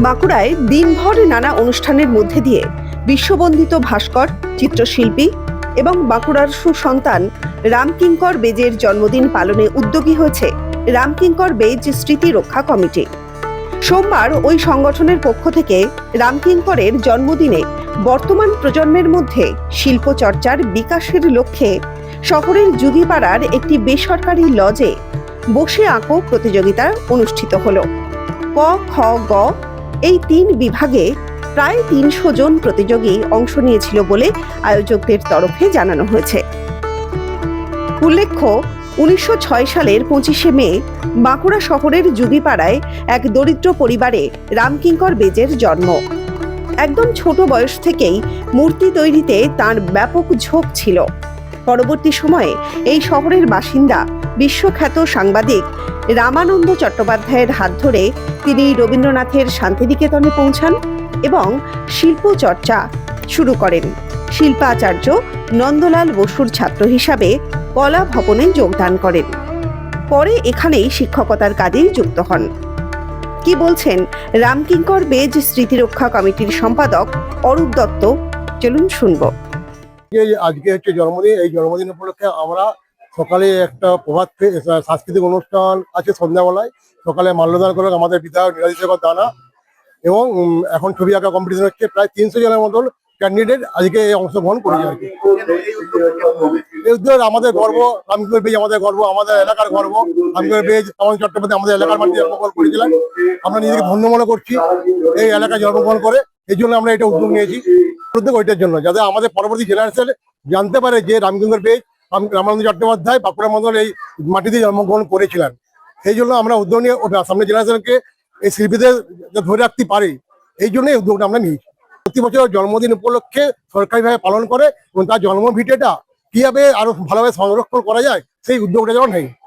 বাঁকুড়ায় দিনভর নানা অনুষ্ঠানের মধ্যে দিয়ে বিশ্ববন্দিত ভাস্কর, চিত্রশিল্পী এবং বাঁকুড়ার সুসন্তান রামকিঙ্কর বেজের জন্মদিন পালনে উদ্যোগী হয়েছে রামকিঙ্কর বেজ স্মৃতি রক্ষা কমিটি। সোমবার ওই সংগঠনের পক্ষ থেকে রামকিঙ্করের জন্মদিনে বর্তমান প্রজন্মের মধ্যে শিল্প চর্চার বিকাশের লক্ষ্যে শহরের যুগীপাড়ার একটি বেসরকারি লজে বসে আঁকো প্রতিযোগিতা অনুষ্ঠিত হলো। ক, খ, গ এই ৩ বিভাগে প্রায় ৩০০ জন প্রতিযোগী অংশ নিয়েছিল বলে আয়োজকদের তরফে জানানো হয়েছে। উল্লেখ্য, ১৯০৬ সালের ২৫শে মে বাঁকুড়া শহরের যুগীপাড়ায় এক দরিদ্র পরিবারে রামকিঙ্কর বেজের জন্ম। একদম ছোট বয়স থেকেই মূর্তি তৈরিতে তার ব্যাপক ঝোঁক ছিল। পরবর্তী সময়ে এই শহরের বাসিন্দা বিশ্বখ্যাত সাংবাদিক রামানন্দ চট্টোপাধ্যায়ের হাত ধরে তিনি রবীন্দ্রনাথের শান্তিনিকেতনে পৌঁছান এবং শিল্প চর্চা শুরু করেন। শিল্পাচার্য নন্দলাল বসুর ছাত্র হিসাবে কলা ভবনে যোগদান করেন। পরে এখানেই শিক্ষকতার কাজে যুক্ত হন। কি বলছেন রামকিঙ্কর বেজ স্মৃতিরক্ষা কমিটির সম্পাদক অরূপ দত্ত, চলুন শুনবো। আজকে হচ্ছে জন্মদিন। এই জন্মদিন উপলক্ষে আমরা সকালে একটা প্রভাত সাংস্কৃতিক অনুষ্ঠান আছে সন্ধ্যাবেলায়। সকালে মাল্যদান করে আমাদের বিধায়ক নীলাদিশেখর দানা এবং এখন ছবি আঁকা কম্পিটিশন হচ্ছে। প্রায় ৩০০ জনের মতন ক্যান্ডিডেট আজকে অংশগ্রহণ করেছে আর কি। এই উদ্যোগ আমাদের গর্ব, রামকিঙ্কর বেজ আমাদের গর্ব, আমাদের এলাকার গর্ব। রামকিঙ্কর বেজ রামানন্দ চট্টোপাধ্যায় আমাদের এলাকার মাটিতে জন্মগ্রহণ করেছিলেন। আমরা নিজেকে ধন্য মনে করছি এই এলাকায় জন্মগ্রহণ করে। এই জন্য আমরা এটা উদ্যোগ নিয়েছি, উদ্যোগ ওইটার জন্য যাতে আমাদের পরবর্তী জেনারেশন জানতে পারে যে রামকিঙ্কর বেজ রামানন্দ চট্টোপাধ্যায় বাঁকুড়া মন্ডল এই মাটিতে জন্মগ্রহণ করেছিলেন। এই জন্য আমরা উদ্যোগ নিয়ে সামনে জেনারেশনকে এই শিল্পীদের ধরে রাখতে পারি, এই জন্য এই উদ্যোগটা আমরা নিয়েছি। প্রতি বছর জন্মদিন উপলক্ষে সরকারিভাবে পালন করে এবং তার জন্ম ভিটেটা কিভাবে আরো ভালোভাবে সংরক্ষণ করা যায় সেই উদ্যোগটা যেমন নেই।